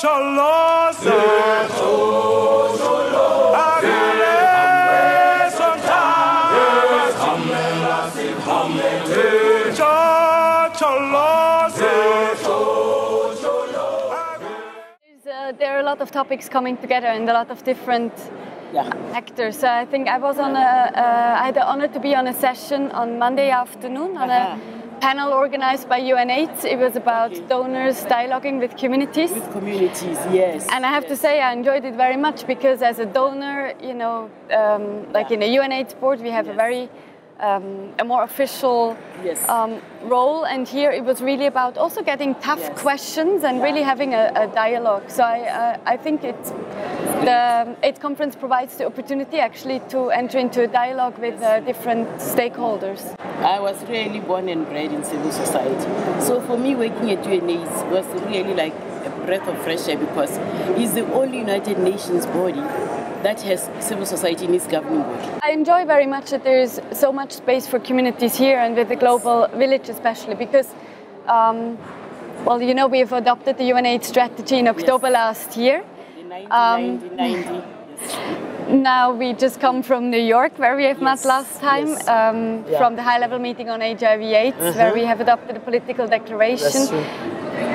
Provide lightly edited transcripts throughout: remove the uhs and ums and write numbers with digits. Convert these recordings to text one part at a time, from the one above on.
There are a lot of topics coming together and a lot of different actors. So I think I was on I had the honor to be on a session on Monday afternoon on a panel organized by UNAIDS. It was about donors dialoguing with communities. With communities, yes. And I have to say I enjoyed it very much because as a donor, you know, like in a UNAIDS board, we have a very a more official role, and here it was really about also getting tough questions and really having a dialogue. So I think the AIDS conference provides the opportunity actually to enter into a dialogue with different stakeholders. I was really born and bred in civil society, so for me working at UNAIDS was really like a breath of fresh air because it's the only United Nations body that has civil society in its governing body. I enjoy very much that there is so much space for communities here and with the global village especially because, well, you know, we have adopted the UNAIDS strategy in October last year. In 1990. Now we just come from New York where we have met last time, from the high-level meeting on HIV/AIDS where we have adopted a political declaration.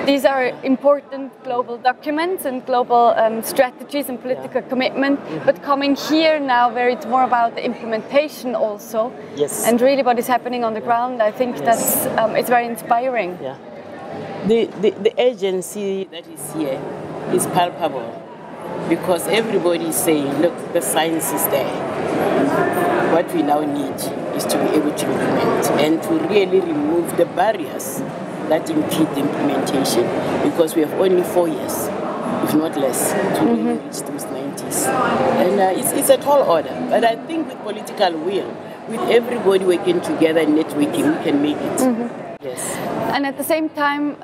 These are important global documents and global strategies and political commitment, but coming here now where it's more about the implementation also, and really what is happening on the ground, I think that's it's very inspiring. Yeah. The agency that is here is palpable because everybody is saying, look, the science is there. What we now need is to be able to implement and to really remove the barriers that impede the implementation because we have only 4 years, if not less, to really reach those 90s. And it's a tall order, but I think with political will, with everybody working together and networking, we can make it. Yes. And at the same time,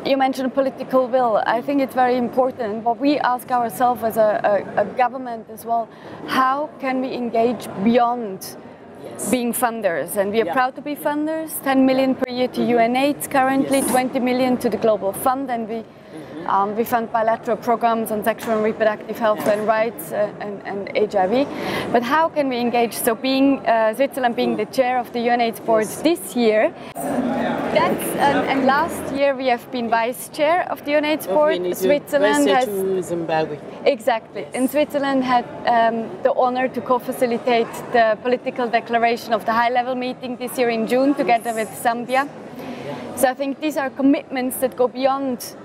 you mentioned political will. I think it's very important. What we ask ourselves as a government as well, how can we engage beyond being funders, and we are proud to be funders. 10 million per year to UNAIDS currently, 20 million to the Global Fund, and we fund bilateral programs on sexual and reproductive health and rights and HIV. But how can we engage? So being Switzerland being the chair of the UNAIDS board this year, and last year we have been vice chair of the UNAIDS board. Switzerland has Zimbabwe. Exactly, and Switzerland had the honor to co-facilitate the political declaration of the high-level meeting this year in June together with Zambia. So I think these are commitments that go beyond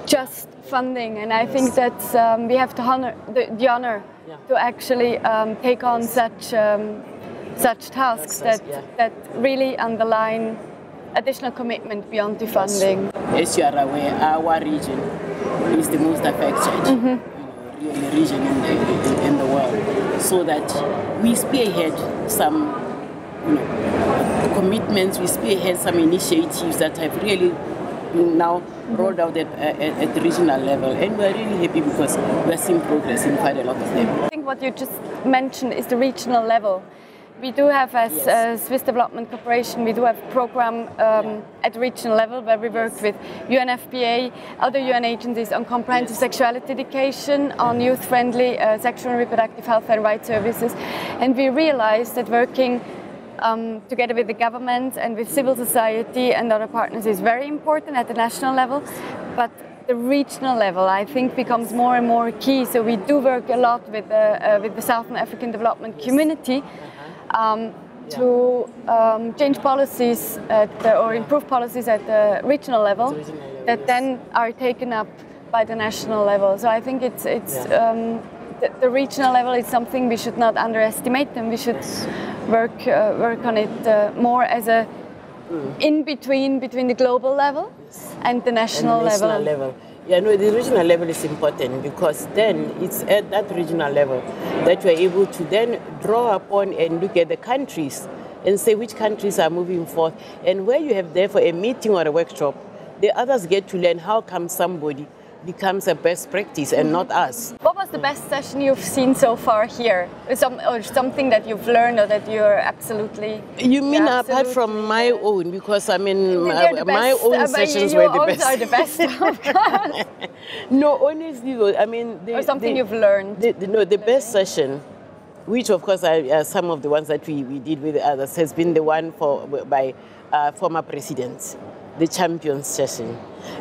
just funding, and I think that we have to honor the honor to actually take on such tasks that really underline additional commitment beyond the funding. As you are aware, our region is the most affected region in the world, so that we spearhead some commitments, we spearhead some initiatives that have really been now rolled out at the regional level, and we're really happy because we're seeing progress in quite a lot of them. I think what you just mentioned is the regional level. We do have, as Swiss Development Corporation, we do have a program at the regional level where we work with UNFPA, other UN agencies on comprehensive sexuality education, on youth-friendly sexual and reproductive health and rights services, and we realized that working together with the government and with civil society and other partners is very important at the national level, but the regional level, I think, becomes more and more key. So we do work a lot with the Southern African development community to change policies or improve policies at the regional level that then are taken up by the national level. So I think the regional level is something we should not underestimate, and we should work on it more as a between the global level and the national level. Yeah, no, the regional level is important because then it's at that regional level that you're able to then draw upon and look at the countries and say which countries are moving forth, and where you have therefore a meeting or a workshop, the others get to learn how come somebody becomes a best practice and not us. What What was the best session you've seen so far here? Or something that you've learned or that you're absolutely... You mean apart from my own? Because I mean, my own sessions were the best. Are the best, of course. No, honestly, I mean... or something you've learned. The best session, which of course are some of the ones that we did with others, has been the one by former presidents, the champions session.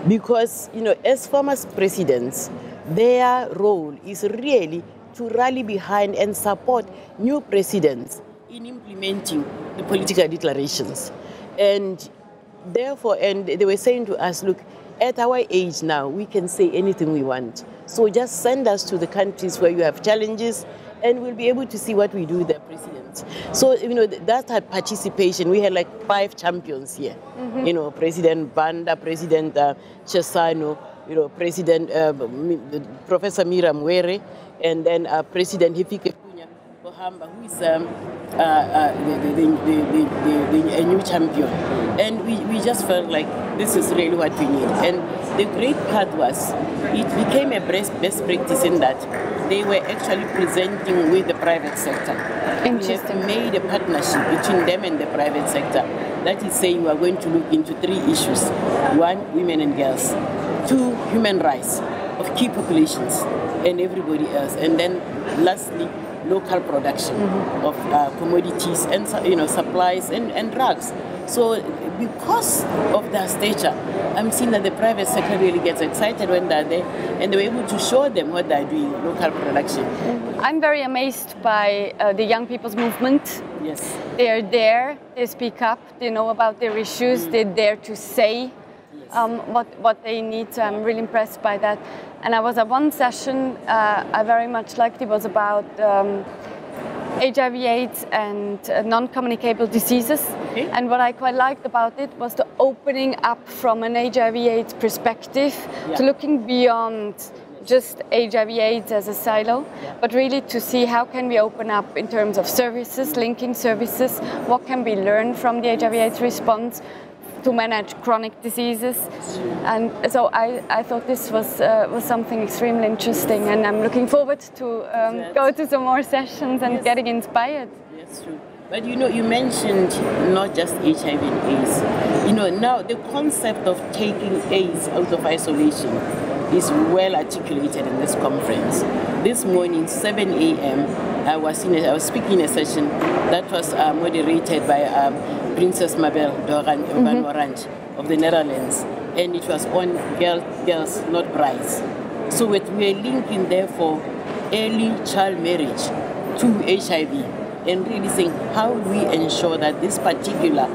Because, you know, as former presidents, their role is really to rally behind and support new presidents in implementing the political declarations. And therefore, and they were saying to us, look, at our age now, we can say anything we want. So just send us to the countries where you have challenges, and we'll be able to see what we do with the presidents. So, you know, that had participation. We had like 5 champions here. You know, President Banda, President Chesano, you know, President Professor Miriam Were, and then President Hifike Punya Kohamba, who is a new champion. And we just felt like this is really what we need. And the great part was, it became a best practice in that they were actually presenting with the private sector. Interesting. We have made a partnership between them and the private sector. That is saying we are going to look into 3 issues. 1, women and girls. 2, human rights of key populations and everybody else. And then lastly, local production of commodities and, you know, supplies and drugs. So because of their stature, I'm seeing that the private sector really gets excited when they're there, and they were able to show them what they're doing, local production. I'm very amazed by the young people's movement. Yes. They're there, they speak up, they know about their issues, they're there to say what they need. So I'm really impressed by that. And I was at one session I very much liked. It was about HIV/AIDS and non-communicable diseases. Okay. And what I quite liked about it was the opening up from an HIV/AIDS perspective to looking beyond just HIV/AIDS as a silo, but really to see how can we open up in terms of services, linking services, what can we learn from the HIV/AIDS response to manage chronic diseases. And so I thought this was something extremely interesting, and I'm looking forward to go to some more sessions and getting inspired. Yes, true. But you know, you mentioned not just HIV and AIDS. You know, now the concept of taking AIDS out of isolation is well articulated in this conference. This morning, 7 a.m., I was speaking in a session that was moderated by Princess Mabel van Oranje of the Netherlands, and it was on girls, not brides. So we are linking, therefore, early child marriage to HIV, and really saying how we ensure that this particular,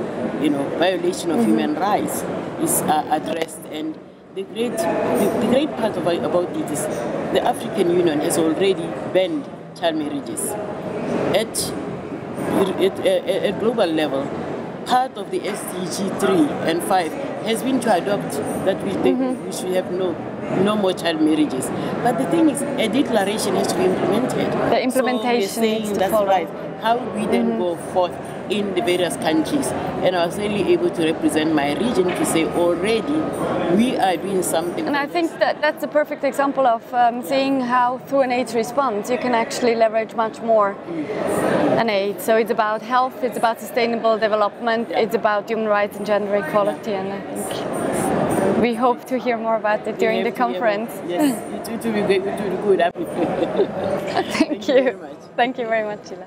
you know, violation of human rights is addressed. And the great part about it is the African Union has already banned child marriages. At global level, part of the SDG 3 and 5 has been to adopt that we should have no more child marriages. But the thing is, a declaration has to be implemented. The implementation needs to follow. Right. How we then go forth in the various countries. And I was really able to represent my region to say already we are doing something. And I think that's a perfect example of seeing how through an AIDS response you can actually leverage much more than AIDS. So it's about health, it's about sustainable development, it's about human rights and gender equality, and I think we hope to hear more about it during the conference. Yes, it will be good. Thank you very much, Sheila.